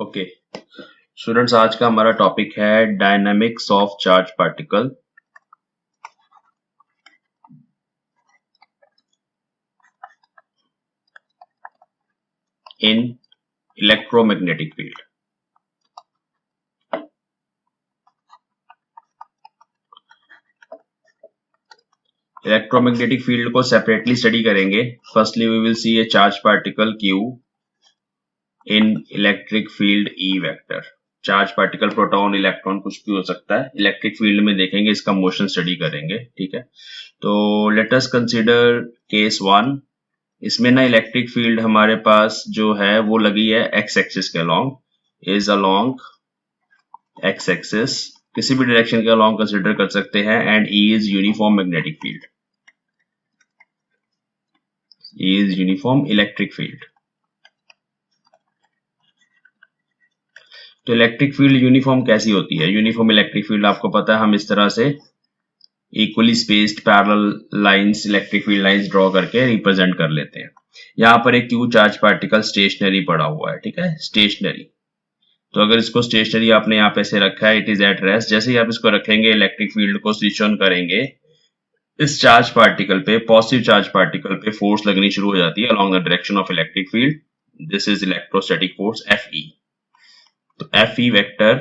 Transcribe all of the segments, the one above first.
Okay students, आज का हमारा टॉपिक है dynamics of charge particle in electromagnetic field. Electromagnetic field को सेपरेटली स्टडी करेंगे। Firstly we will see a charge particle Q in electric field E vector. Charge particle proton electron कुछ भी हो सकता है, इलेक्ट्रिक फील्ड में देखेंगे, इसका मोशन स्टडी करेंगे। ठीक है, तो लेट अस कंसीडर केस 1। इसमें ना इलेक्ट्रिक फील्ड हमारे पास जो है वो लगी है एक्स एक्सिस के along, is along x axis, किसी भी डायरेक्शन के अलोंग कंसीडर कर सकते हैं। And E is uniform magnetic field, E is uniform electric field. तो इलेक्ट्रिक फील्ड यूनिफॉर्म कैसी होती है? यूनिफॉर्म इलेक्ट्रिक फील्ड आपको पता है, हम इस तरह से equally spaced parallel lines, electric field lines draw करके रिप्रेजेंट कर लेते हैं। यहाँ पर एक क्यू चार्ज पार्टिकल स्टेशनरी पड़ा हुआ है। ठीक है, स्टेशनरी। तो अगर इसको स्टेशनरी आपने यहाँ पे से रखा है, इट इज एट रेस्ट, जैसे ही आप इसको रखेंगे इलेक्ट्रिक फील्ड को स्विच ऑन करेंगे, इस चार्ज पार्टिकल पे, पॉजिटिव चार्ज पार्टिकल पे फोर्स लगनी शुरू हो जाती है along the direction of electric field. This is electrostatic force Fe। तो Fe vector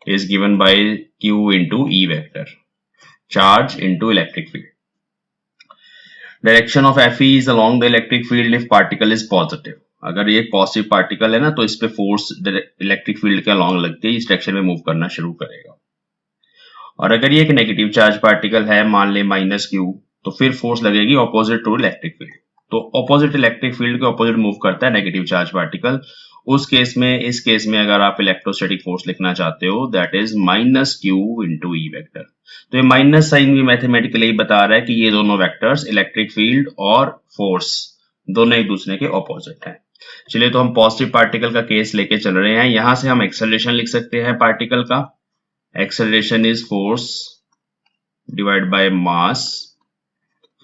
is given by Q into E vector, charge into electric field. Direction of Fe is along the electric field if particle is positive. अगर ये positive particle है ना, तो इस पे force electric field के along लगती है, इस डायरेक्शन में मूव करना शुरू करेगा। और अगर ये एक नेगेटिव चार्ज पार्टिकल है, मान ले -Q, तो फिर फोर्स लगेगी ऑपोजिट टू इलेक्ट्रिक फील्ड। तो ऑपोजिट इलेक्ट्रिक फील्ड के ऑपोजिट मूव करता है नेगेटिव चार्ज पार्टिकल। उस केस में, इस केस में अगर आप इलेक्ट्रोस्टैटिक फोर्स लिखना चाहते हो, that is -Q into E vector. तो ये माइनस साइन भी मैथमेटिकली बता रहा है कि ये दोनों वेक्टर्स, इलेक्ट्रिक फील्ड और फोर्स, दोनों एक दूसरे के ऑपोजिट हैं। चलिए, तो हम पॉजिटिव पार्टिकल का केस लेके चल रहे हैं। यहां से हम एक्सेलरेशन लिख सकते हैं पार्टिकल का। Acceleration is force divide by mass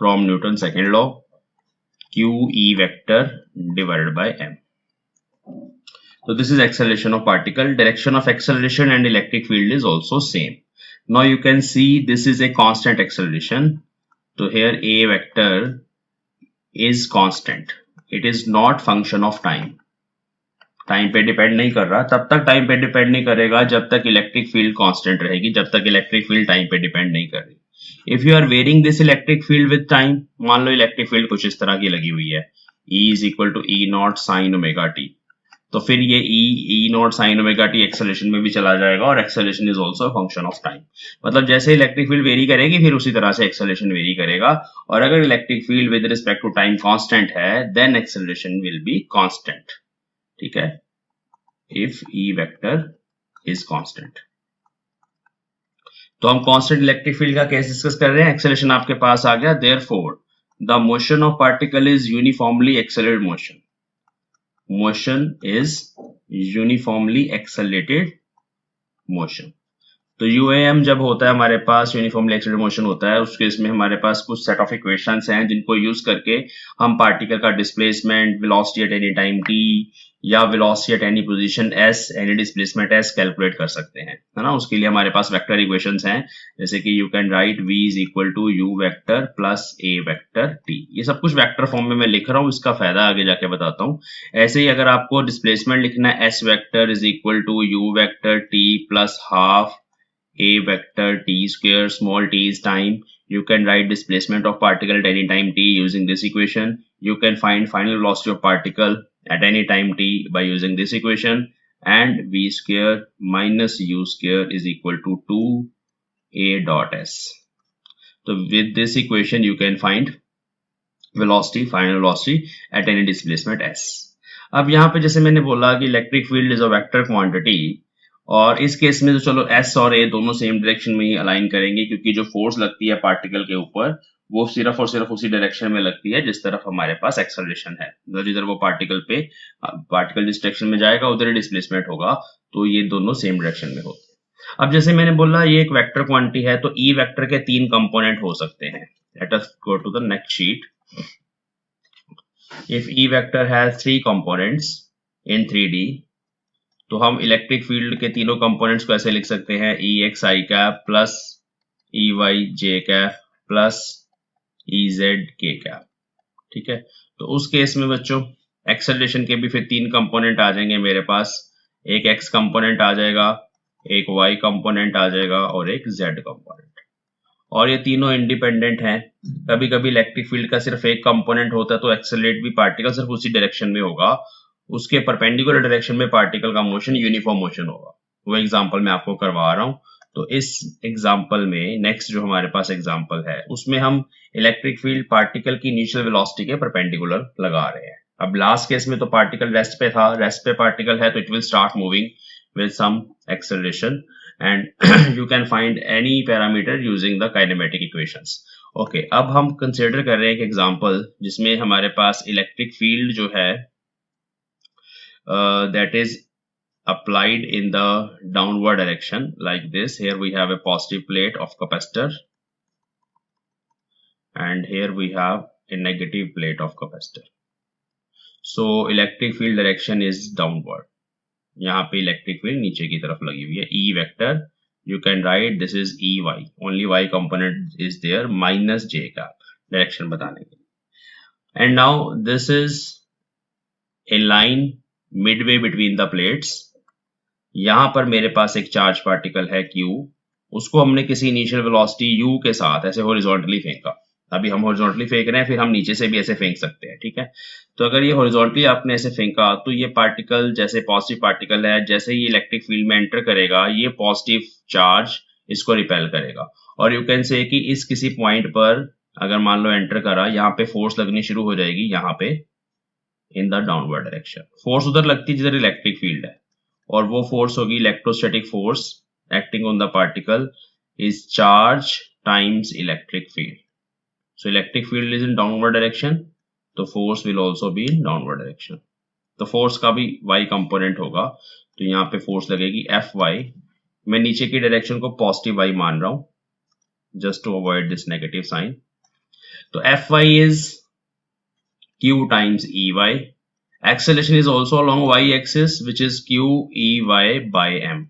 from Newton second law, QE vector divided by m. So this is acceleration of particle. Direction of acceleration and electric field is also same. Now you can see this is a constant acceleration. So here A vector is constant. It is not function of time. Time पे depend नहीं कर रहा, तब तक time पे depend नहीं करेगा जब तक इलेक्ट्रिक फील्ड कांस्टेंट रहेगी, जब तक इलेक्ट्रिक फील्ड टाइम पे डिपेंड नहीं कर रही। If you are varying this electric field with time, मान लो इलेक्ट्रिक फील्ड कुछ इस तरह की लगी हुई है, E is equal to E naught sine omega t, तो फिर ये E naught sine omega t acceleration में भी चला जाएगा, और acceleration is also function of time. मतलब जैसे इलेक्ट्रिक फील्ड वेरी करेगी, फिर उसी तरह से एक्सेलरेशन वेरी करेगा। और अगर electric field with respect to time constant है, then acceleration will be constant. ठीक है, if E vector is constant। तो हम कांस्टेंट इलेक्ट्रिक फील्ड का केस डिस्कस कर रहे हैं। एक्सेलरेशन आपके पास आ गया। therefore the motion of particle is uniformly accelerated motion। motion is uniformly accelerated motion। तो UAM जब होता है हमारे पास, यूनिफॉर्मली एक्सेलरेटेड मोशन होता है, उस केस में हमारे पास कुछ सेट ऑफ इक्वेशंस हैं जिनको यूज करके हम पार्टिकल का displacement, velocity at any time t या velocity at any position s, any displacement s calculate कर सकते हैं, है ना। उसके लिए हमारे पास वेक्टर इक्वेशंस हैं, जैसे कि you can write v is equal to u vector plus a vector t। ये सब कुछ वेक्टर फॉर्म में मैं लिख रहा हूँ, इसका फायदा आगे जाके बताता हूँ। ऐसे ही अगर आपको डिस्प्लेसमेंट लिखना है, s vector is equal to u vector t plus half a vector t square, small t is time. You can write displacement of particle at any time t using this equation. You can find final velocity of particle at any time t by using this equation, and v square minus u square is equal to 2a dot s. So with this equation you can find velocity, final velocity at any displacement s. अब यहाँ पे जैसे मैंने बोला कि electric field is a vector quantity, और इस case में तो चलो S और A दोनों सेम डायरेक्शन में ही अलाइन करेंगे, क्योंकि जो फोर्स लगती है पार्टिकल के ऊपर वो सिर्फ और सिर्फ उसी डायरेक्शन में लगती है जिस तरफ हमारे पास एक्सेलरेशन है। मतलब जिधर वो पार्टिकल जिस डायरेक्शन में जाएगा उधर ही डिस्प्लेसमेंट होगा, तो ये दोनों सेम डायरेक्शन में होते हैं। अब जैसे मैंने बोला ये एक वेक्टर क्वांटिटी है, तो E वेक्टर के 3 कंपोनेंट हो सकते हैं। Let us go to the next sheet. If E vector has 3 components in 3D, तो हम इलेक्ट्रिक फील्ड के तीनों कंपोनेंट्स को ऐसे लिख सकते हैं ई एक्स आई कैप प्लस ई वाई जे कैप प्लस ई जेड के कैप। ठीक है, तो उस केस में बच्चों एक्सेलरेशन के भी फिर तीन कंपोनेंट आ जाएंगे मेरे पास, एक एक्स कंपोनेंट आ जाएगा, एक वाई कंपोनेंट आ जाएगा और एक जेड कंपोनेंट। और ये तीनों इंडिपेंडेंट हैं। कभी कभी इलेक्ट्रिक फील्ड का सिर्फ एक कंपोनेंट होता है तो एक्सेलरेट भी पार्टिकल सिर्फ उसी डायरेक्शन में होगा, उसके परपेंडिकुलर डायरेक्शन में पार्टिकल का मोशन यूनिफॉर्म मोशन होगा। वो एग्जांपल मैं आपको करवा रहा हूं। तो इस एग्जांपल में नेक्स्ट जो हमारे पास एग्जांपल है उसमें हम इलेक्ट्रिक फील्ड पार्टिकल की इनिशियल वेलोसिटी के परपेंडिकुलर लगा रहे हैं। अब लास्ट केस में तो पार्टिकल रेस्ट पे था, रेस्ट पे पार्टिकल है तो it will start moving with some acceleration and you can find any parameter using the kinematic equations. Okay, अब हम कंसिडर कर रहे हैं एक एग्जांपल जिसमें हमारे पास इलेक्ट्रिक फील्ड जो है that is applied in the downward direction like this. Here we have a positive plate of capacitor and here we have a negative plate of capacitor. So electric field direction is downward. यहाँ पे electric field नीचे की तरफ लगी हुई है, E vector you can write this is E Y, only Y component is there minus J का direction बताने के लिए। And now this is a line midway between the plates. यहां पर मेरे पास एक चार्ज पार्टिकल है क्यू, उसको हमने किसी इनिशियल वेलोसिटी यू के साथ ऐसे हॉरिजॉन्टली फेंका। अभी हम हॉरिजॉन्टली फेंक रहे हैं, फिर हम नीचे से भी ऐसे फेंक सकते हैं। ठीक है, तो अगर ये हॉरिजॉन्टली आपने ऐसे फेंका तो ये पार्टिकल जैसे पॉजिटिव पार्टिकल है, जैसे ही इलेक्ट्रिक फील्ड में एंटर करेगा ये पॉजिटिव चार्ज इसको रिपेल करेगा। और यू कैन से कि इस किसी पॉइंट पर अगर मान लो एंटर करा, यहाँ पे फोर्स लगनी शुरू हो जाएगी, यहाँ पे in the downward direction. Force उधर लगती है जिधर इलेक्ट्रिक फील्ड है, और वो फोर्स होगी electrostatic force acting on the particle is charge times electric field. So electric field is in downward direction, तो force will also be in downward direction. तो force का भी y component होगा, तो यहाँ पे force लगेगी Fy। मैं नीचे की डायरेक्शन को पॉजिटिव y मान रहा हूं just to avoid this negative sign. तो Fy is q times Ey. Acceleration is also along y axis which is q Ey by m.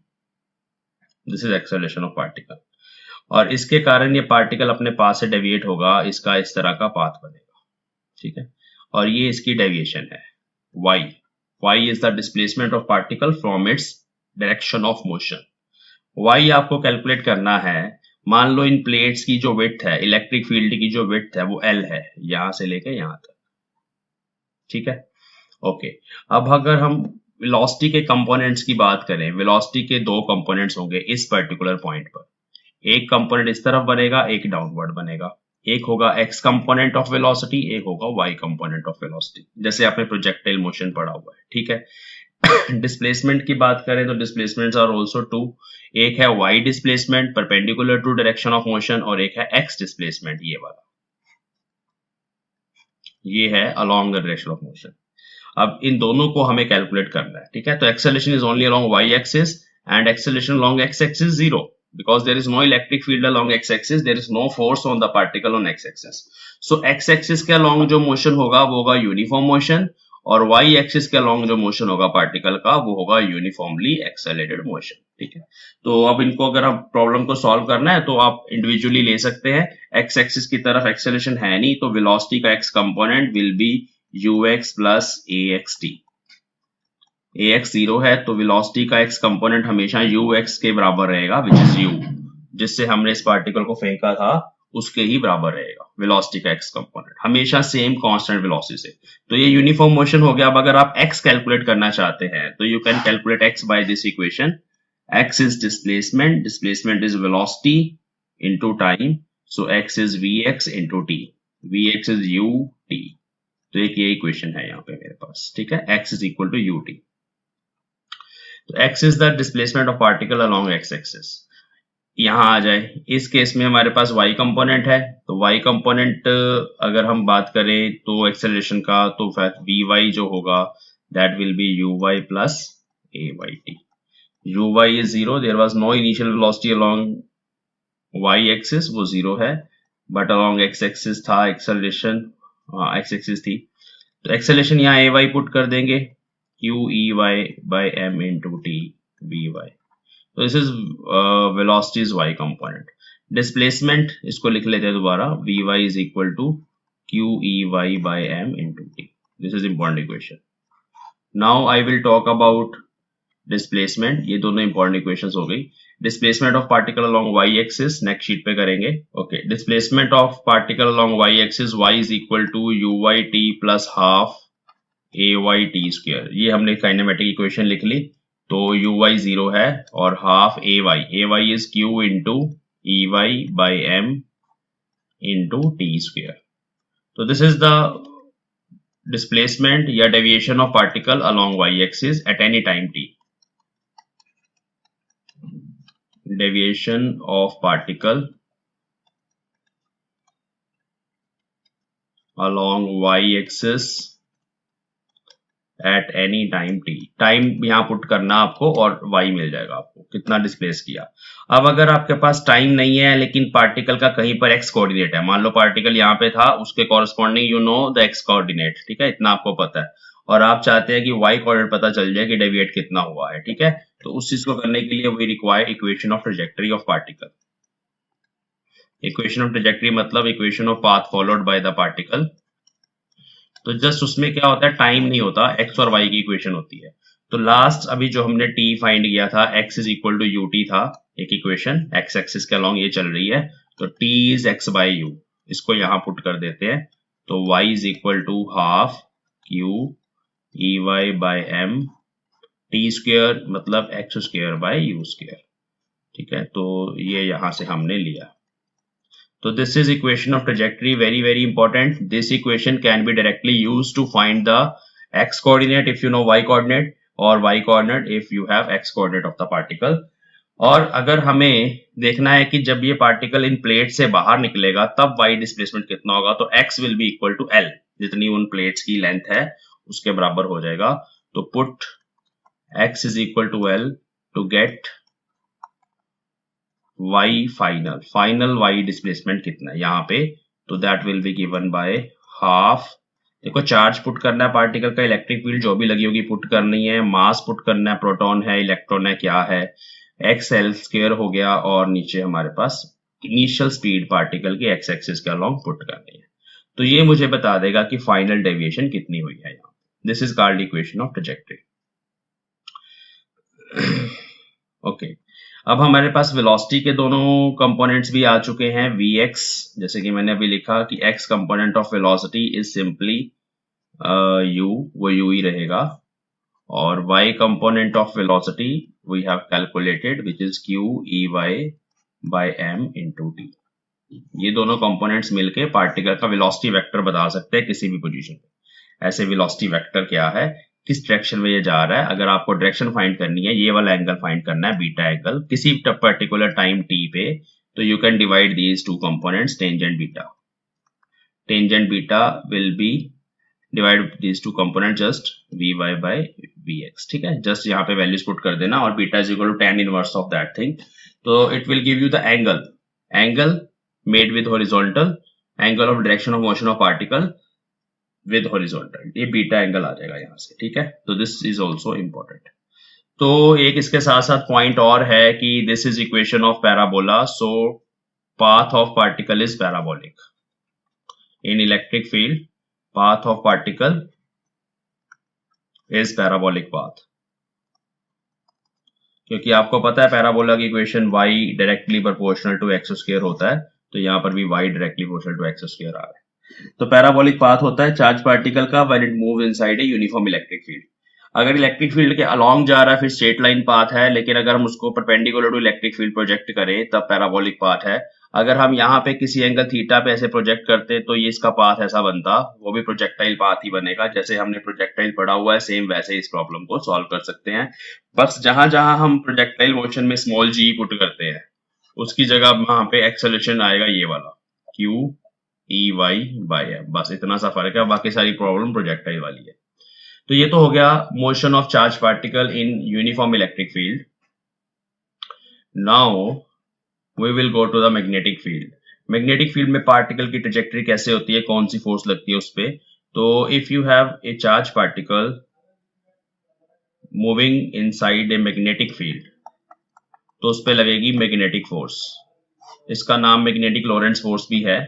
This is acceleration of particle. और इसके कारण ये particle अपने पास से डेविएट होगा, इसका इस तरह का पाथ बनेगा। ठीक है, और ये इसकी डेविएशन है y. y is the displacement of particle from its direction of motion. y आपको कैलकुलेट करना है। मान लो इन प्लेट्स की जो विड्थ है, इलेक्ट्रिक फील्ड की जो विड्थ है वो l है, यहां से लेके यहां तक। ठीक है, ओके। अब अगर हम वेलोसिटी के कंपोनेंट्स की बात करें, वेलोसिटी के दो कंपोनेंट्स होंगे इस पर्टिकुलर पॉइंट पर। एक कंपोनेंट इस तरफ बनेगा, एक डाउनवर्ड बनेगा। एक होगा x कंपोनेंट ऑफ वेलोसिटी, एक होगा y कंपोनेंट ऑफ वेलोसिटी, जैसे आपने प्रोजेक्टाइल मोशन पढ़ा हुआ है। ठीक है, डिस्प्लेसमेंट की बात करें तो डिस्प्लेसमेंट्स आर आल्सो टू। एक है y displacement perpendicular to direction of motion, और एक है x डिस्प्लेसमेंट, ये वाला, ये है along the direction of motion. अब इन दोनों को हमें कैलकुलेट करना है। ठीक है, तो acceleration is only along y axis and acceleration along x axis zero, because there is no electric field along x-axis, there is no force on the particle on x-axis. So x-axis के along जो motion होगा वो होगा uniform motion, और y-axis के along जो motion होगा particle का वो होगा uniformly accelerated motion. ठीक है, तो अब इनको अगर आप प्रॉब्लम को सॉल्व करना है तो आप इंडिविजुअली ले सकते हैं। x-axis की तरफ एक्सेलरेशन है नहीं, तो वेलोसिटी का x component will be ux plus axt। ax zero है तो वेलोसिटी का x कंपोनेंट हमेशा ux के बराबर रहेगा, विच इज u, जिससे हमने इस पार्टिकल को फेंका था उसके ही बराबर रहेगा। वेलोसिटी का x कंपोनेंट हमेशा सेम कांस्टेंट वेलोसिटी से। तो ये यूनिफॉर्म मोशन हो गया। अब अगर आप x कैलकुलेट करना चाहते हैं तो you can calculate x by this equation. x is displacement, displacement is velocity into time, so x is vx into t, vx is ut। तो एक ये इक्वेशन है यहाँ पे मेरे पास। ठीक है, x is equal to ut। तो x is the displacement of particle along x axis. यहां आ जाए, इस केस में हमारे पास y कंपोनेंट है, तो y कंपोनेंट अगर हम बात करें तो एक्सेलरेशन का, तो vy जो होगा that will be uy plus ayt। uy is zero, there was no initial velocity along y axis, वो जीरो है, बट अलोंग x एक्सिस था एक्सेलरेशन, x एक्सिस थी। तो एक्सेलरेशन यहाँ ay पुट कर देंगे, QEY by m into T Vy. तो this is velocity is y component. Displacement इसको लिख लेते हैं दोबारा, Vy is equal to QEY by m into T. This is important equation. Now I will talk about displacement. ये दोनों important equations हो गई. Displacement of particle along y axis next sheet पे करेंगे. Okay, displacement of particle along y axis, y is equal to uyt plus half ayt square. ये हमने kinetic equation लिख ली. तो uy 0 है और half ay is q into ey by m into t square. तो this is the displacement या deviation of particle along y axis at any time t. Deviation of particle along y axis at any time t. Time यहां put करना आपको और y मिल जाएगा आपको कितना displace किया. अब अगर आपके पास टाइम नहीं है लेकिन पार्टिकल का कहीं पर x कोऑर्डिनेट है, मान लो पार्टिकल यहाँ पे था, उसके corresponding you know the x coordinate, ठीक है, इतना आपको पता है, और आप चाहते हैं कि y कोऑर्डिनेट पता चल जाए कि डेविएट कितना हुआ है, ठीक है, तो उस चीज को करने के लिए we require equation of trajectory of particle. Equation of trajectory मतलब equation of path followed by the particle. तो जस्ट उसमें क्या होता है, टाइम नहीं होता, x और y की इक्वेशन होती है. तो लास्ट अभी जो हमने t फाइंड किया था, x is equal to ut था एक इक्वेशन, x एक्सिस के अलॉन्ग ये चल रही है, तो t is x by u, इसको यहां पुट कर देते हैं, तो y is equal to half q ey by m t square मतलब x square by u square, ठीक है, तो ये यहां से हमने लिया. So this is equation of trajectory, very important. This equation can be directly used to find the x coordinate if you know y coordinate, or y coordinate if you have x coordinate of the particle. और अगर हमें देखना है कि जब ये particle in plate से बाहर निकलेगा तब y डिस्प्लेसमेंट कितना होगा, तो x will be equal to L, जितनी उन प्लेट्स की लेंथ है उसके बराबर हो जाएगा. तो put x is equal to L to get y final y displacement कितना है यहाँ पे, तो that will be given by half. देखो चार्ज पुट करना है पार्टिकल का, इलेक्ट्रिक फील्ड जो भी लगी होगी पुट करनी है, मास पुट करना है, प्रोटॉन है, इलेक्ट्रॉन है, क्या है, एक्स एल स्क्वायर हो गया, और नीचे हमारे पास इनिशियल स्पीड पार्टिकल की एक्स एक्सिस के अलॉन्ग पुट करनी है. तो ये मुझे बता देगा कि फाइनल डेविएशन कितनी हुई है यहाँ. This is called equation of trajectory. Okay, अब हमारे पास वेलोसिटी के दोनों कंपोनेंट्स भी आ चुके हैं. Vx, जैसे कि मैंने अभी लिखा कि x component of velocity is simply u, वो u ही रहेगा, और y component of velocity we have calculated which is q e y by m into t. ये दोनों कंपोनेंट्स मिलके पार्टिकल का वेलोसिटी वेक्टर बता सकते हैं किसी भी पोजीशन पे. ऐसे वेलोसिटी वेक्टर क्या है, किस डायरेक्शन में ये जा रहा है. अगर आपको डायरेक्शन फाइंड करनी है, ये वाला एंगल फाइंड करना है, बीटा एंगल, किसी पर्टिकुलर टाइम t पे, तो you can divide these two components, tangent beta. Tangent beta will be divide these two component just vy by vx, ठीक है, जस्ट यहाँ पे वैल्यूज पुट कर देना, और beta is equal to tan inverse of that thing. तो it will give you the angle made with horizontal, angle of direction of motion of particle with horizontal, ये beta angle आ जाएगा यहाँ से, ठीक है. तो दिस इज ऑल्सो इम्पोर्टेंट. तो एक इसके साथ साथ पॉइंट और है कि this is equation of parabola, so path of particle is parabolic. In electric field path of particle is parabolic path, क्योंकि आपको पता है पैराबोला की equation y directly proportional to x square होता है, तो यहाँ पर भी y directly proportional to x square आ रहा है. तो पैराबोलिक पाथ होता है चार्ज पार्टिकल का when it moves inside a uniform electric field. अगर इलेक्ट्रिक फील्ड के अलोंग जा रहा है फिर स्ट्रेट लाइन पाथ है, लेकिन अगर हम उसको perpendicular to electric field project करें तब पैराबोलिक पाथ है. अगर हम यहाँ पे किसी एंगल थीटा पे ऐसे प्रोजेक्ट करते तो ये इसका पाथ ऐसा बनता, वो भी प्रोजेक्टाइल पाथ ही बनेगा. जैसे हमने प्रोजेक्टाइल पढ़ा हुआ है सेम वैसे इस प्रॉब्लम को सॉल्व कर सकते हैं. बस जहां जहां हम प्रोजेक्टाइल मोशन में स्मॉल g पुट करते हैं उसकी जगह वहां पे एक्सेलरेशन आएगा ये वाला q e y by m, बस इतना सा फर्क है, बाकी सारी प्रॉब्लम प्रोजेक्टाइल वाली है. तो ये तो हो गया motion of charge particle in uniform electric field. Now we will go to the magnetic field. Magnetic field में पार्टिकल की ट्रैजेक्टरी कैसे होती है, कौन सी फोर्स लगती है उस पे. तो if you have a charge particle moving inside a magnetic field, तो उस पर लगेगी मैग्नेटिक फोर्स। इसका नाम मैग्नेटिक लॉरेंट्ज फोर्स भी है।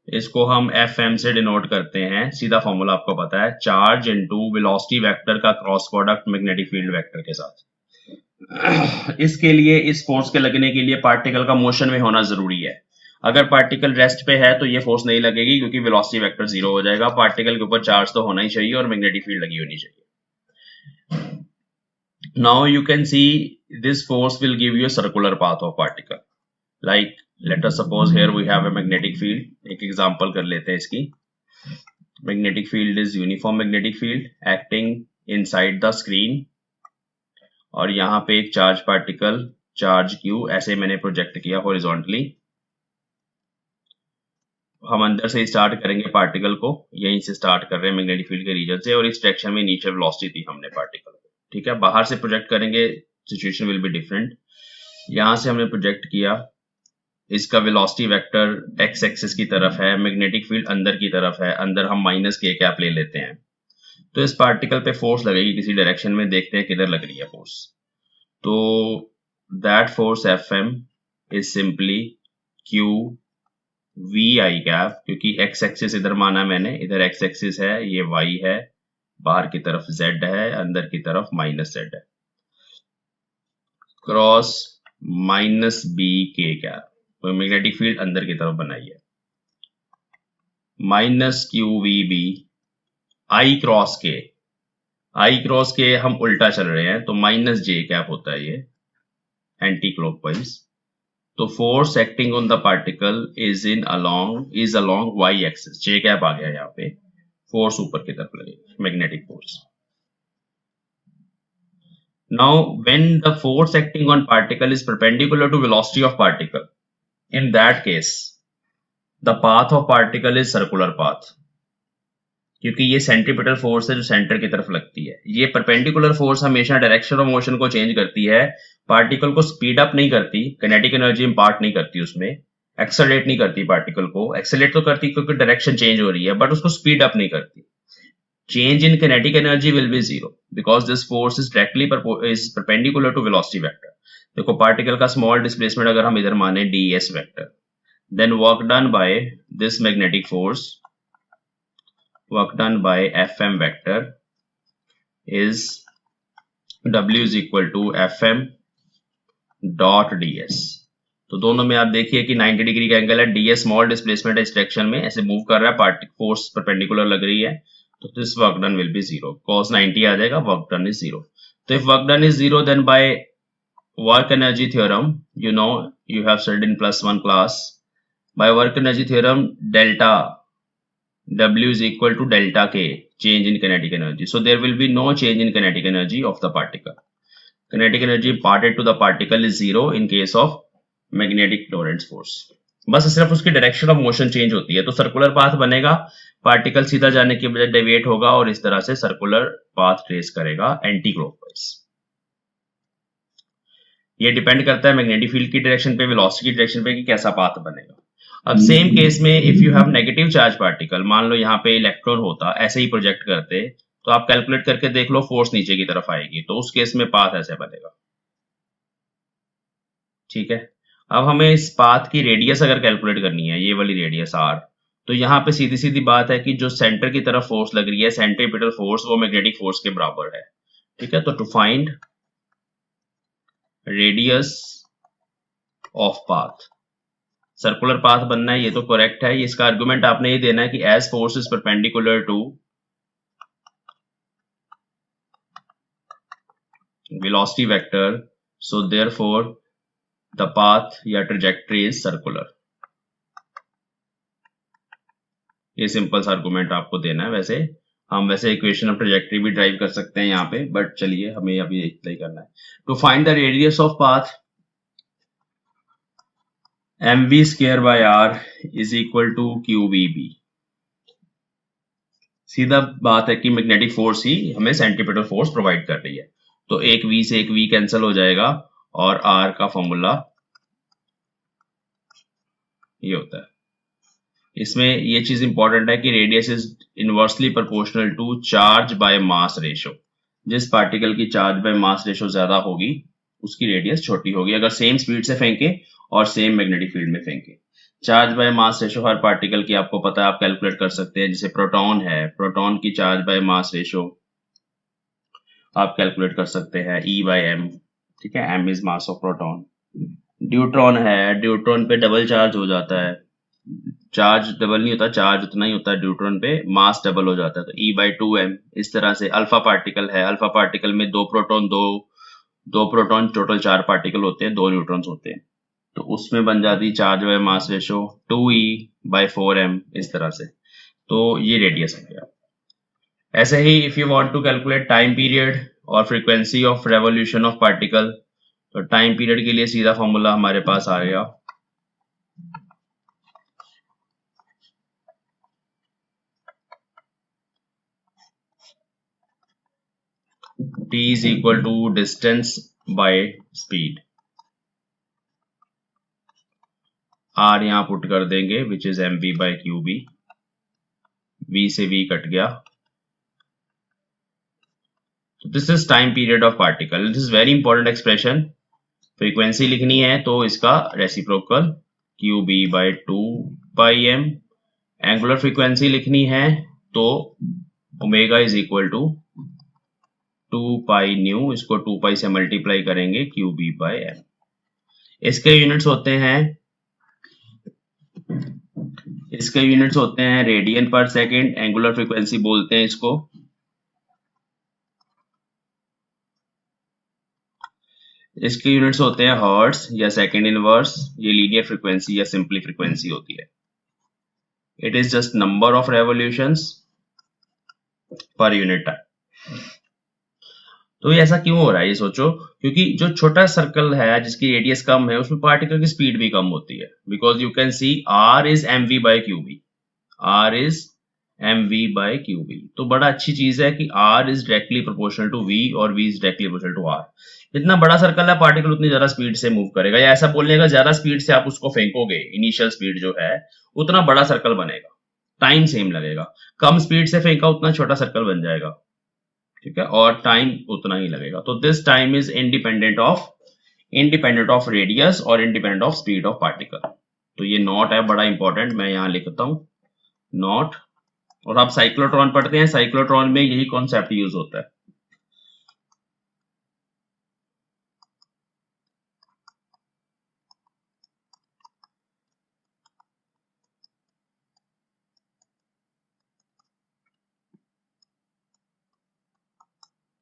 इसको हम एफ एम से डिनोट करते हैं, सीधा फॉर्मूला आपको पता है, चार्ज इनटू वेलोसिटी वेक्टर का cross product magnetic field vector के साथ। इसके लिए, इस फोर्स के लगने के लिए पार्टिकल का मोशन में होना जरूरी है। अगर पार्टिकल रेस्ट पे है तो ये फोर्स नहीं लगेगी, क्योंकि वेलोसिटी वेक्टर जीरो हो जाएगा। पार्टिकल के ऊपर चार्ज तो होना ही चाहिए और मैग्नेटिक फील्ड लगी होनी चाहिए। Now you can see this force will give you a circular path of particle. Like let us suppose here we have a magnetic field. एक example कर लेते हैं इसकी. Magnetic field is uniform magnetic field acting inside the screen. और यहाँ पे एक charge particle, charge Q ऐसे मैंने प्रोजेक्ट किया हॉरिजॉन्टली। हम अंदर से स्टार्ट करेंगे पार्टिकल को, यहीं से स्टार्ट कर रहे हैं मैग्नेटिक फील्ड के रीजन से, और इस डायरेक्शन में नीचे वेलोसिटी थी हमने पार्टिकल को, ठीक है। बाहर से प्रोजेक्ट करेंगे, सिचुएशन विल बी डिफरेंट। यहां से हमने प्रोजेक्ट किया, इसका वेलोसिटी वेक्टर एक्स एक्सिस की तरफ है, मैग्नेटिक फील्ड अंदर की तरफ है, अंदर हम माइनस के कैप ले लेते हैं। तो इस पार्टिकल पे फोर्स लगेगी किसी डायरेक्शन में, देखते हैं किधर लग रही है फोर्स। तो that force F M is simply q v I cap, क्योंकि एक्स एक्सिस इधर माना मैंने, इधर एक्स एक्सिस है, ये वाई है, बाहर की तरफ z है, अंदर की तरफ माइनस z है, cross minus B K cap. तो मैग्नेटिक फील्ड अंदर की तरफ बनाई है, minus q v B I cross K. I cross के हम उल्टा चल रहे हैं, तो माइनस जे कैप होता है ये, एंटी क्लॉकवाइज। तो force acting on the particle is along y axis, J cap आ गया यहाँ पे, फोर्स ऊपर की तरफ लगेगी, magnetic force. Now, when the force acting on particle is perpendicular to velocity of particle, in that case, the path of particle is circular path. क्योंकि ये सेंट्रीपिटल फोर्स है जो सेंटर की तरफ लगती है। ये परपेंडिकुलर फोर्स हमेशा डायरेक्शन ऑफ मोशन को चेंज करती है, पार्टिकल को स्पीड अप नहीं करती, किनेटिक एनर्जी इंपार्ट नहीं करती उसमें, एक्सेलरेट नहीं करती पार्टिकल को। एक्सेलरेट तो करती क्योंकि डायरेक्शन चेंज हो रही है, बट उसको स्पीड अप नहीं करती। Change in kinetic energy will be zero because this force is perpendicular to velocity vector. देखो पार्टिकल का स्मॉल डिस्प्लेसमेंट अगर हम इधर माने ds vector, then work done by this magnetic force, work done by fm vector is w is equal to fm dot ds. तो दोनों में आप देखिए कि 90 डिग्री का एंगल है, ds स्मॉल डिस्प्लेसमेंट है, इस डायरेक्शन में ऐसे मूव कर रहा है, पार्टिकल फोर्स परपेंडिकुलर लग रही है, तो this work done will be zero. Cos 90 आ जाएगा, work done is zero. तो if work done is zero, then by work energy theorem, you know, you have studied in +1 class. By work energy theorem, delta W is equal to delta K, change in kinetic energy. So there will be no change in kinetic energy of the particle. Kinetic energy imparted to the particle is zero in case of magnetic Lorentz force. बस सिर्फ उसकी direction of motion change होती है, तो circular path बनेगा, particle सीधा जाने के बजाय डेविएट होगा और इस तरह से सर्कुलर पाथ ट्रेस करेगा एंटी क्लॉकवाइज। ये डिपेंड करता है मैग्नेटिक फील्ड की डायरेक्शन पे, वेलोसिटी की डायरेक्शन पे कि कैसा पाथ बनेगा। अब सेम केस में if you have negative charge particle, मान लो यहाँ पे इलेक्ट्रॉन होता, ऐसे ही प्रोजेक्ट करते, तो आप कैलकुलेट करके देख लो, फोर्स नीचे की तरफ आएगी, तो उस केस में पाथ ऐसे बनेगा, ठीक है। अब हमें इस पाथ की रेडियस अगर कैलकुलेट करनी है, ये वाली रेडियस r, तो यहाँ पे सीधी सीधी बात है कि जो सेंटर की तरफ फोर्स लग रही है, सेंट्रीपिटल फोर्स, वो मैग्नेटिक फोर्स के बराबर है, ठीक है। तो to find radius of path, circular path बनना है, ये तो करेक्ट है। इसका आर्गुमेंट आपने ये देना है कि as force is perpendicular to velocity vector, so therefore the path या ट्रेजेक्टरी इज सर्कुलर। ये सिंपल सा आर्गुमेंट आपको देना है। वैसे हम इक्वेशन ऑफ ट्रेजेक्टरी भी ड्राइव कर सकते हैं यहाँ पे, बट चलिए हमें अभी इतना ही करना है। To find the radius of path, mv square by r is equal to qvb। सीधा बात है कि मैग्नेटिक फोर्स ही हमें सेंट्रीपिटल फोर्स प्रोवाइड कर रही है, तो एक v से एक v कैंसिल हो जाएगा और r का फॉर्मूला ये होता है। इसमें ये चीज इंपॉर्टेंट है कि radius is inversely proportional to charge by mass ratio. जिस पार्टिकल की चार्ज बाय मास रेशो ज्यादा होगी उसकी रेडियस छोटी होगी, अगर सेम स्पीड से फेंके और सेम मैग्नेटिक फील्ड में फेंके। Charge by mass ratio her particle की आपको पता है, आप कैलकुलेट कर सकते हैं। जैसे प्रोटॉन है, प्रोटॉन की चार्ज बाय मास रेशो आप कैलकुलेट कर सकते हैं E/m, ठीक है, m is mass of proton. Deuteron है, ड्यूट्रॉन पे डबल चार्ज हो जाता है, चार्ज डबल नहीं होता, चार्ज उतना ही होता है ड्यूट्रॉन पे, मास डबल हो जाता है, तो E/2m। इस तरह से अल्फा पार्टिकल है, अल्फा पार्टिकल में दो प्रोटॉन टोटल 4 पार्टिकल होते हैं, 2 न्यूट्रॉन्स होते हैं, तो उसमें बन जाती charge by mass ratio 2E/4m, इस तरह से। तो ये रेडियस हो गया। ऐसे ही if you want to calculate time period और frequency of revolution of particle, तो टाइम पीरियड के लिए सीधा फॉर्मूला हमारे पास आ गया, t is equal to distance by speed। r यहां पुट कर देंगे विच इज mv/qb, v से v कट गया। तो this is time period of particle, this is very important expression. Frequency लिखनी है तो इसका रेसिप्रोकल qb/2πm, एंगुलर फ्रीक्वेंसी लिखनी है तो omega is equal to 2 nu, इसको 2 से मल्टीप्लाई करेंगे qb/m। इसके यूनिट्स होते हैं रेडियन पर सेकेंड, एंगुलर फ्रीक्वेंसी बोलते हैं इसको। इसके यूनिट्स होते हैं हर्ट्ज या सेकेंड इनवर्स, ये लीनियर फ्रीक्वेंसी या सिंपली फ्रीक्वेंसी होती है। It is just number of revolutions per unit time. तो ये ऐसा क्यों हो रहा है ये सोचो, क्योंकि जो छोटा सर्कल है जिसकी रेडियस कम है उसमें पार्टिकल की स्पीड भी कम होती है, because you can see r is mv/qb, r is mv/qb। तो बड़ा अच्छी चीज है कि r is directly proportional to v और v is directly proportional to r। जितना बड़ा सर्कल है पार्टिकल उतनी ज्यादा स्पीड से मूव करेगा, या ऐसा बोलने का ज्यादा स्पीड से आप उसको फेंकोगे, इनिशियल स्पीड जो है उतना बड़ा सर्कल बनेगा, टाइम सेम लगेगा। कम स्पीड से फेंका उतना छोटा सर्कल बन जाएगा, ठीक है, और टाइम उतना ही लगेगा। तो this time is independent of radius और independent of speed of particle. तो ये नॉट है बड़ा इंपॉर्टेंट, मैं यहां लिखता हूं नॉट। और आप साइक्लोट्रॉन पढ़ते हैं, साइक्लोट्रॉन में यही कॉन्सेप्ट यूज होता है।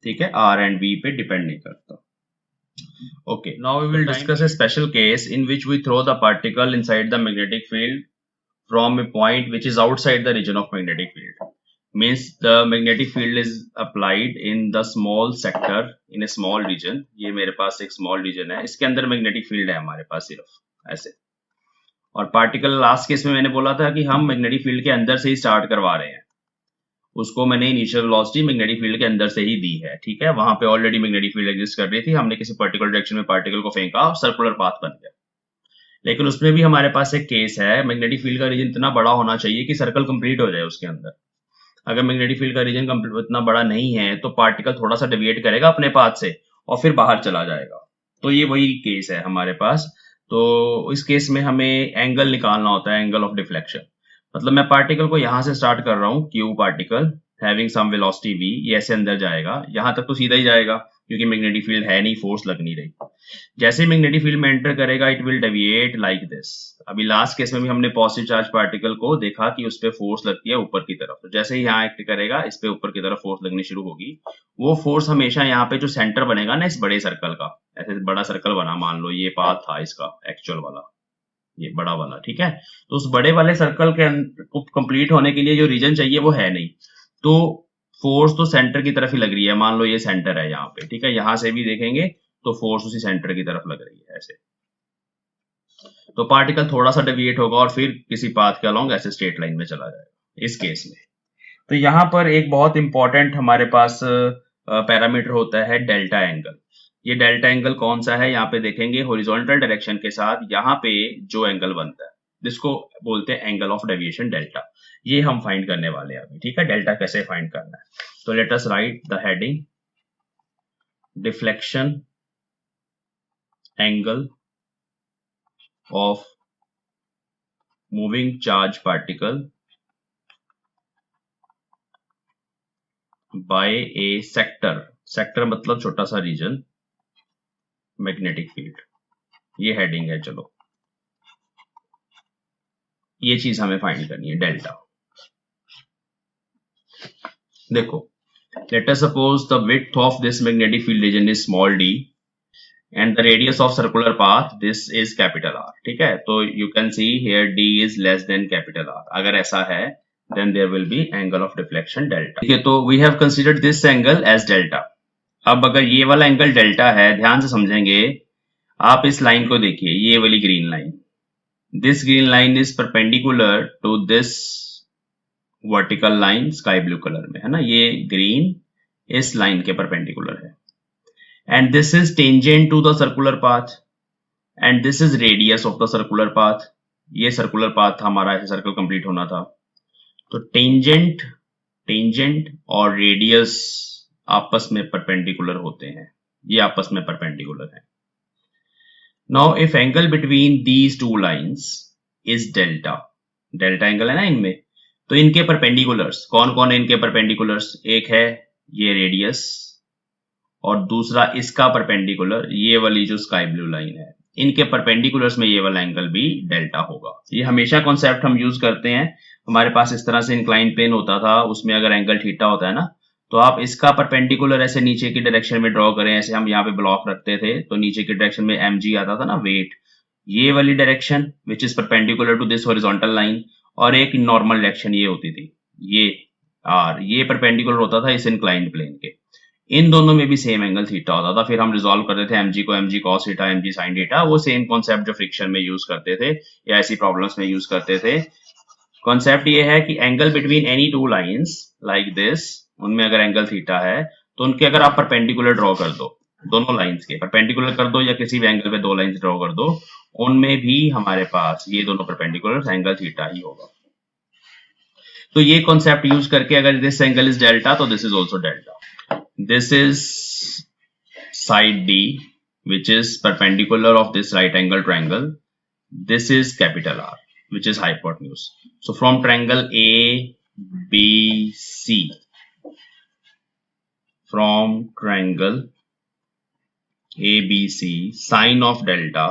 ठीक है, R एंड V पे डिपेंड नहीं करता। Okay, now we will discuss a special case in which we throw the particle inside the magnetic field from a point which is outside the region of magnetic field. Means the magnetic field is applied in the small sector in a small region. ये मेरे पास एक small region है, इसके अंदर magnetic field है हमारे पास सिर्फ ऐसे। और पार्टिकल लास्ट केस में मैंने बोला था कि हम मैग्नेटिक फील्ड के अंदर से ही स्टार्ट करवा रहे हैं, उसको मैंने इनिशियल वेलोसिटी मैग्नेटिक फील्ड के अंदर से ही दी है, ठीक है। वहां पे ऑलरेडी मैग्नेटिक फील्ड एग्जिस्ट कर रही थी, हमने किसी पर्टिकुलर डायरेक्शन में पार्टिकल को फेंका और सर्कुलर पाथ बन गया। लेकिन उसमें भी हमारे पास एक केस है, मैग्नेटिक फील्ड का रीजन इतना बड़ा होना चाहिए कि सर्कल कंप्लीट हो जाए उसके अंदर। अगर मैग्नेटिक फील्ड का रीजन इतना बड़ा नहीं है तो पार्टिकल थोड़ा सा डेविएट करेगा अपने पाथ से और फिर बाहर चला जाएगा। तो ये वही केस है हमारे पास। तो इस केस में हमें एंगल निकालना होता है, एंगल ऑफ डिफ्लेक्शन। मतलब मैं पार्टिकल को यहां से स्टार्ट कर रहा हूं, q particle having some velocity v, ये ऐसे अंदर जाएगा, यहां तक तो सीधा ही जाएगा क्योंकि मैग्नेटिक फील्ड है नहीं, फोर्स लग नहीं रही। जैसे ही मैग्नेटिक फील्ड में एंटर करेगा it will deviate like this. अभी लास्ट केस में भी हमने पॉजिटिव चार्ज पार्टिकल को देखा कि उस पर फोर्स लगती है ऊपर की तरफ, तो जैसे ही यहाँ एक्ट करेगा इस पे ऊपर की तरफ फोर्स लगनी शुरू होगी। वो फोर्स हमेशा यहाँ पे जो सेंटर बनेगा ना इस बड़े सर्कल का, ऐसे बड़ा सर्कल बना, मान लो ये पाथ था इसका एक्चुअल वाला, ये बड़ा वाला, ठीक है। तो उस बड़े वाले सर्कल के को कंप्लीट होने के लिए जो रीजन चाहिए वो है नहीं, तो फोर्स तो सेंटर की तरफ ही लग रही है। मान लो ये सेंटर है यहाँ पे, ठीक है, यहां से भी देखेंगे तो फोर्स उसी सेंटर की तरफ लग रही है ऐसे। तो पार्टिकल थोड़ा सा डेविएट होगा और फिर किसी पाथ के अलोंग ऐसे स्ट्रेट लाइन में चला जाएगा इस केस में। तो यहाँ पर एक बहुत इंपॉर्टेंट हमारे पास पैरामीटर होता है डेल्टा एंगल। ये डेल्टा एंगल कौन सा है, यहाँ पे देखेंगे हॉरिजॉन्टल डायरेक्शन के साथ यहाँ पे जो एंगल बनता है जिसको बोलते हैं एंगल ऑफ डेविएशन डेल्टा, ये हम फाइंड करने वाले हैं अभी, ठीक है। डेल्टा कैसे फाइंड करना है, तो let us right the heading deflection angle of moving charge particle by a sector मतलब छोटा सा रीजन मैग्नेटिक फील्ड, ये हेडिंग है। चलो ये चीज हमें फाइंड करनी है, डेल्टा। देखो, let us suppose the width of this magnetic field region is small d and the radius of circular path this is capital R। ठीक है, तो you can see here d is less than capital R। अगर ऐसा है then there will be angle of deflection delta। ठीक है, तो we have considered this angle as delta। अब अगर ये वाला एंगल डेल्टा है, ध्यान से समझेंगे, आप इस लाइन को देखिए, ये वाली green line, this green line is perpendicular to this vertical line sky blue colour में, है ना, ये ग्रीन इस लाइन के परपेंडिकुलर है, and this is tangent to the circular path and this is radius of the circular path. ये circular path था हमारा, ऐसे सर्कल कंप्लीट होना था, तो टेंजेंट और रेडियस आपस में परपेंडिकुलर होते हैं, ये आपस में परपेंडिकुलर है। Now if angle between these two lines is delta, delta angle है ना इनमें, तो इनके परपेंडिकुलर्स कौन कौन है? इनके परपेंडिकुलर्स, एक है ये रेडियस और दूसरा इसका परपेंडिकुलर ये वाली जो स्काई ब्लू लाइन है, इनके परपेंडिकुलर्स में ये वाला एंगल भी डेल्टा होगा। ये हमेशा कॉन्सेप्ट हम यूज करते हैं, हमारे पास इस तरह से इंक्लाइन प्लेन होता था, उसमें अगर एंगल थीटा होता है ना, तो आप इसका परपेंडिकुलर ऐसे नीचे की डायरेक्शन में ड्रॉ करें, ऐसे हम यहाँ पे ब्लॉक रखते थे तो नीचे की डायरेक्शन में mg आता था ना, वेट, ये वाली direction which is perpendicular to this horizontal line, और एक नॉर्मल डायरेक्शन ये होती थी, ये r, ये परपेंडिकुलर होता था इस इंक्लाइंड प्लेन के। इन दोनों में भी सेम एंगल थीटा होता था। फिर हम रिजॉल्व करते थे mg को mg cos theta, mg sin theta, वो सेम कॉन्सेप्ट जो फ्रिक्शन में यूज करते थे या ऐसी प्रॉब्लम्स में यूज करते थे। कॉन्सेप्ट ये है कि angle between any two lines like this, उनमें अगर एंगल थीटा है तो उनके अगर आप परपेंडिकुलर ड्रॉ कर दो, दोनों लाइंस के परपेंडिकुलर कर दो या किसी भी एंगल पे दो लाइंस ड्रॉ कर दो, उनमें भी हमारे पास ये दोनों परपेंडिकुलर एंगल थीटा ही होगा। तो ये कॉन्सेप्ट यूज करके अगर दिस एंगल इज डेल्टा तो this is also delta. This is side D which is perpendicular of this right angle triangle. This is capital R which is hypotenuse. So from triangle ABC, from triangle ABC, sine of delta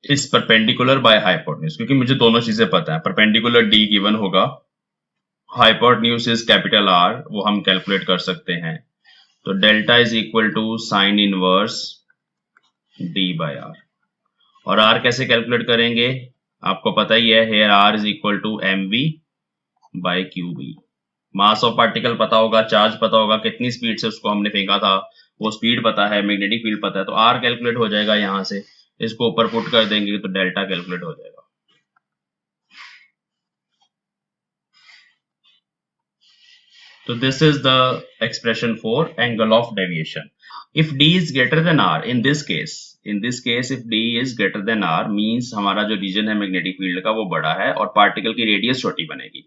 is perpendicular by hypotenuse, क्योंकि मुझे दोनों चीजें पता है, perpendicular D given होगा, hypotenuse is capital R, वो हम calculate कर सकते हैं, तो delta is equal to sine inverse D by R. और आर कैसे कैलकुलेट करेंगे, आपको पता ही है, here R is equal to M V by Q B. Mass of particle पता होगा, चार्ज पता होगा, कितनी स्पीड से उसको हमने फेंका था वो स्पीड पता है, मैग्नेटिक फील्ड पता है, तो आर कैलकुलेट हो जाएगा। यहां से इसको ऊपर पुट कर देंगे तो डेल्टा कैलकुलेट हो जाएगा। So this is the expression for angle of deviation. If d is greater than r, in this case if d is greater than r means हमारा जो रीजन है मैग्नेटिक फील्ड का वो बड़ा है और पार्टिकल की रेडियस छोटी बनेगी।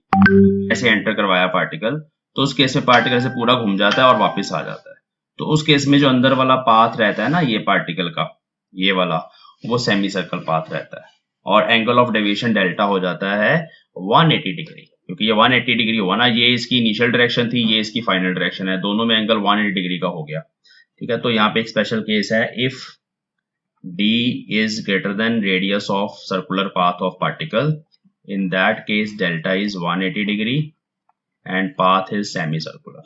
ऐसे एंटर करवाया पार्टिकल, तो उस केस में पार्टिकल से पूरा घूम जाता है और वापस आ जाता है। तो उस केस में जो अंदर वाला पाथ रहता है ना, ये पार्टिकल का ये वाला, वो सेमी सर्कल पाथ रहता है और एंगल ऑफ डेविएशन डेल्टा हो जाता है 180 डिग्री, क्योंकि ये 180 डिग्री हुआ ना, ये इसकी इनिशियल डायरेक्शन थी, ये इसकी फाइनल डायरेक्शन है, दोनों में एंगल 180 डिग्री का हो गया। ठीक है, तो यहाँ पे एक स्पेशल केस है, if d is greater than radius of circular path of particle, in that case delta is 180 degree and path is semicircular।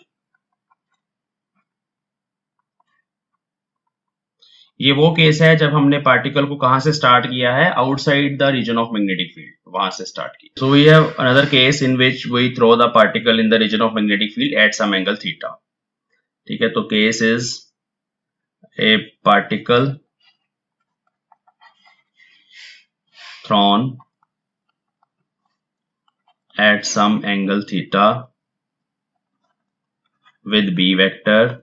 ये वो केस है जब हमने पार्टिकल को कहां से स्टार्ट किया है, outside the region of magnetic field, वहां से स्टार्ट किया। So we have another case in which we throw the particle in the region of magnetic field at some angle theta. ठीक है, तो case is a particle thrown at some angle theta with b vector,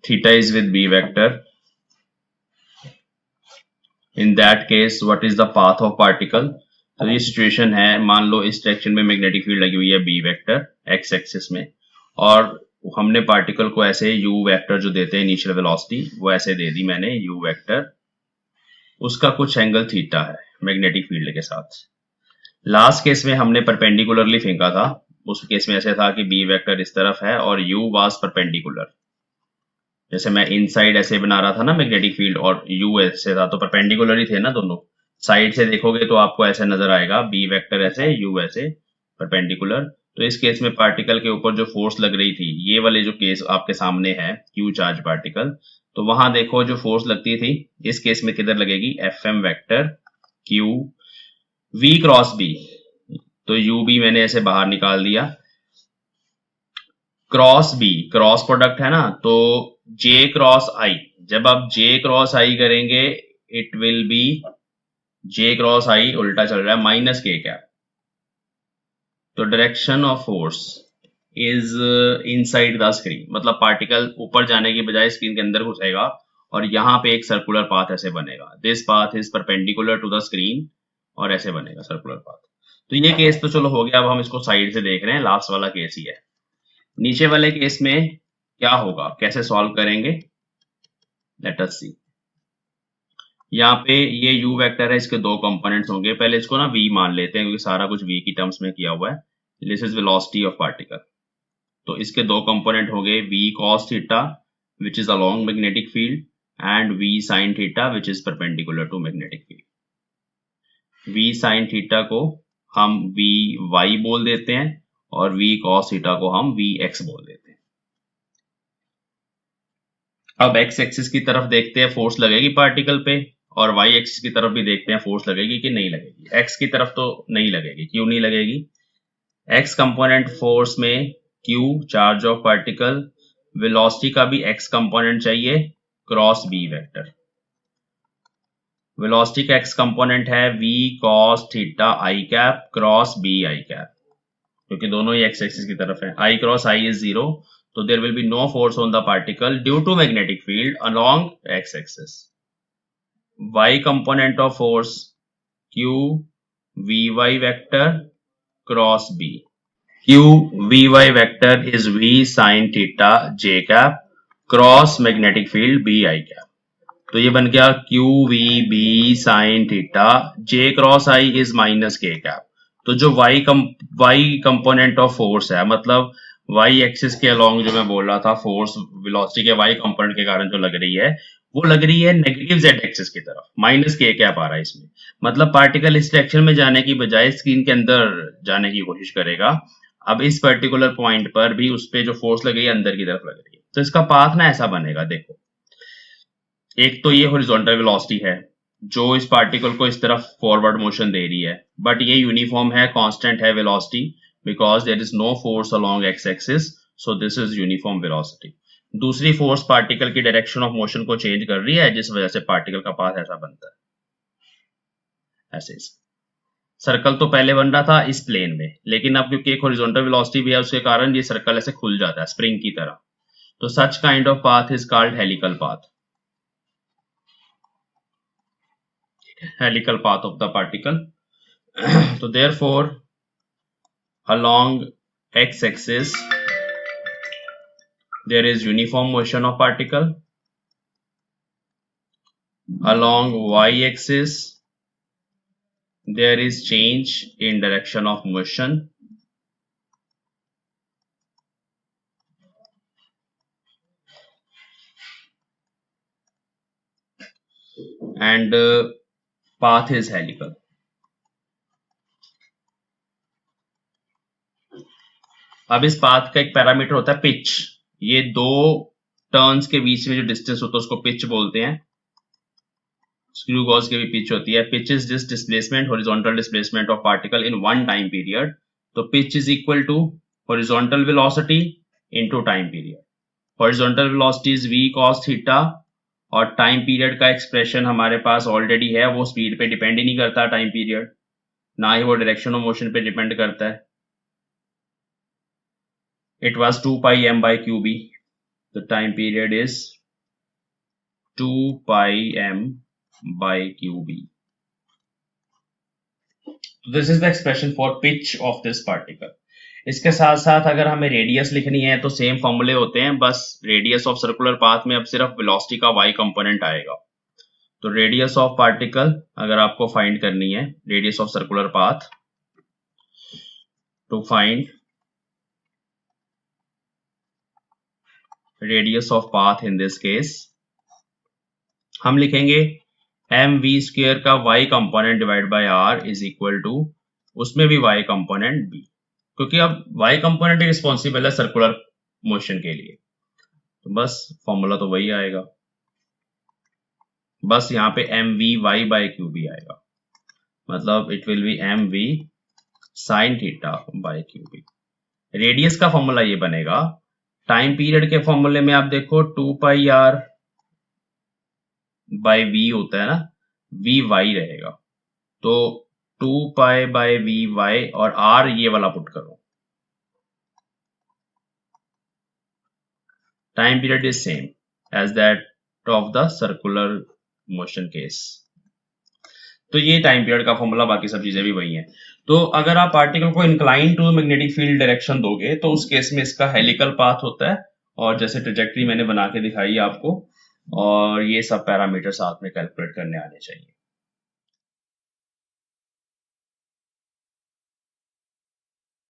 theta is with b vector. In that case, what is the path of particle? तो ये situation है, मान लो इस direction में magnetic field लगी हुई है बी वेक्टर एक्स एक्सिस में, और हमने पार्टिकल को ऐसे यू वेक्टर जो देते हैं इनिशियल वेलोसिटी वो ऐसे दे दी मैंने यू वेक्टर, उसका कुछ एंगल थीटा है मैग्नेटिक फील्ड के साथ। लास्ट केस में हमने परपेंडिकुलरली फेंका था, उस केस में ऐसे था कि बी वेक्टर इस तरफ है और यू वाज परपेंडिकुलर, जैसे मैं इनसाइड ऐसे बना रहा था ना मैग्नेटिक फील्ड और यू ऐसे था, तो परपेंडिकुलर ही थे ना दोनों। साइड से देखोगे तो आपको ऐसे नजर आएगा, बी वेक्टर ऐसे यू ऐसे परपेंडिकुलर। तो इस केस में पार्टिकल के ऊपर जो फोर्स लग रही थी, ये वाले जो केस आपके सामने है क्यू चार्ज पार्टिकल, तो वहां देखो जो फोर्स लगती थी इस केस में किधर लगेगी, F M vector q v cross B, तो यू बी मैंने ऐसे बाहर निकाल दिया, क्रॉस बी क्रॉस प्रोडक्ट है ना, तो जे क्रॉस आई, जब आप जे क्रॉस आई करेंगे it will be J cross I उल्टा चल रहा है माइनस के कैप, तो direction of force is inside the screen, मतलब पार्टिकल ऊपर जाने की बजाय स्क्रीन के अंदर घुसेगा और यहाँ पे एक सर्कुलर पाथ ऐसे बनेगा, this path is perpendicular to the screen, और ऐसे बनेगा सर्कुलर पाथ। तो ये केस तो चलो हो गया, अब हम इसको साइड से देख रहे हैं, लास्ट वाला केस ही है। नीचे वाले केस में क्या होगा, कैसे सॉल्व करेंगे, लेट अस सी। यहाँ पे ये u वेक्टर है, इसके दो कंपोनेंट्स होंगे, पहले इसको ना v मान लेते हैं क्योंकि सारा कुछ v की टर्म्स में किया हुआ है। This is velocity of particle, तो इसके दो कंपोनेंट होंगे v cos theta which is along magnetic field and v sin theta which is perpendicular to magnetic field. v sin theta को हम vy बोल देते हैं और v cos थीटा को हम vx बोल देते हैं। अब x एक्सिस की तरफ देखते हैं फोर्स लगेगी पार्टिकल पे, और y एक्सिस की तरफ भी देखते हैं फोर्स लगेगी कि नहीं लगेगी। x की तरफ तो नहीं लगेगी, क्यों नहीं लगेगी, x कंपोनेंट फोर्स में q charge of particle, velocity का भी x कंपोनेंट चाहिए क्रॉस b वेक्टर, वेलोसिटी का x कंपोनेंट है v cos theta i cap cross b i cap, क्योंकि दोनों ही x एक्सिस की तरफ है, I cross I is 0, so there will be no force on the particle due to magnetic field along x-axis. Y component of force q vy vector cross b. q vy vector is v sin theta j cap cross magnetic field b I cap. तो ये बन गया q v b sin theta j cross I is minus k cap. तो जो y component of force है, मतलब y axis के along जो मैं बोल रहा था फोर्स वेलोसिटी के y कंपोनेंट के कारण जो लग रही है, वो लग रही है नेगेटिव z एक्सिस की तरफ, माइनस के कैप आ रहा है इसमें, मतलब पार्टिकल इस डायरेक्शन में जाने की बजाय स्क्रीन के अंदर जाने की कोशिश करेगा। अब इस पर्टिकुलर पॉइंट पर भी उस पर जो फोर्स लग रही है अंदर की तरफ लग रही है, तो इसका पाथ ना ऐसा बनेगा, देखो एक तो ये हॉरिजॉन्टल वेलोसिटी है जो इस पार्टिकल को इस तरफ फॉरवर्ड मोशन दे रही है, बट ये यूनिफॉर्म है, कांस्टेंट है velocity, because there is no force along x axis, so this is uniform velocity. दूसरी फोर्स पार्टिकल की डायरेक्शन ऑफ मोशन को चेंज कर रही है, जिस वजह से पार्टिकल का पाथ ऐसा बनता है, ऐसे सर्कल तो पहले बन रहा था इस प्लेन में, लेकिन अब क्योंकि एक हॉरिजॉन्टल वेलोसिटी भी है उसके कारण ये सर्कल ऐसे खुल जाता है स्प्रिंग की तरह, तो such kind of path is called helical path, helical path of the particle. So therefore along x-axis there is uniform motion of particle, along y-axis there is change in direction of motion, and path is helical. अब इस path का एक parameter होता है pitch, ये दो turns के बीच में जो डिस्टेंस होता है उसको पिच बोलते हैं, स्क्रू गॉज की भी पिच होती है। Pitch is this displacement, horizontal displacement of particle in one time period, तो pitch is equal to horizontal velocity into time period. Horizontal velocity is v cos theta, और time period का expression हमारे पास already है, वो speed पे depend ही नहीं करता टाइम पीरियड, ना ही वो डायरेक्शन ऑफ मोशन पे डिपेंड करता है। It was 2 pi m by qb, the time period is 2 pi m by qb। तो this is the expression for pitch of this particle. इसके साथ साथ अगर हमें रेडियस लिखनी है तो सेम फॉर्मूले होते हैं, बस रेडियस ऑफ सर्कुलर पाथ में अब सिर्फ वेलोसिटी का y कंपोनेंट आएगा। तो रेडियस ऑफ पार्टिकल अगर आपको फाइंड करनी है, radius of circular path, to find radius of path in this case, हम लिखेंगे mv स्क्वायर का y component divide by r is equal to, उसमें भी y कंपोनेंट b, क्योंकि अब y कंपोनेंट ही रिस्पॉन्सिबल है सर्कुलर मोशन के लिए, तो बस फॉर्मूला तो वही आएगा, बस यहाँ पे mv y बाय qb आएगा, मतलब it will B mv sin theta by qb। Radius का फॉर्मूला ये बनेगा, टाइम पीरियड के फॉर्मूले में आप देखो 2 पाई r बाय v होता है ना, v y रहेगा, तो 2 पाई बाय v y और r ये वाला पुट करो, time period is same as that of the circular motion case. तो ये टाइम पीरियड का फॉर्मूला, बाकी सब चीजें भी वही हैं। तो अगर आप पार्टिकल को incline to magnetic field direction दोगे तो उस केस में इसका हेलिकल पाथ होता है, और जैसे ट्रेजेक्टरी मैंने बना के दिखाई आपको, और ये सब पैरामीटर साथ में कैलकुलेट करने आने चाहिए।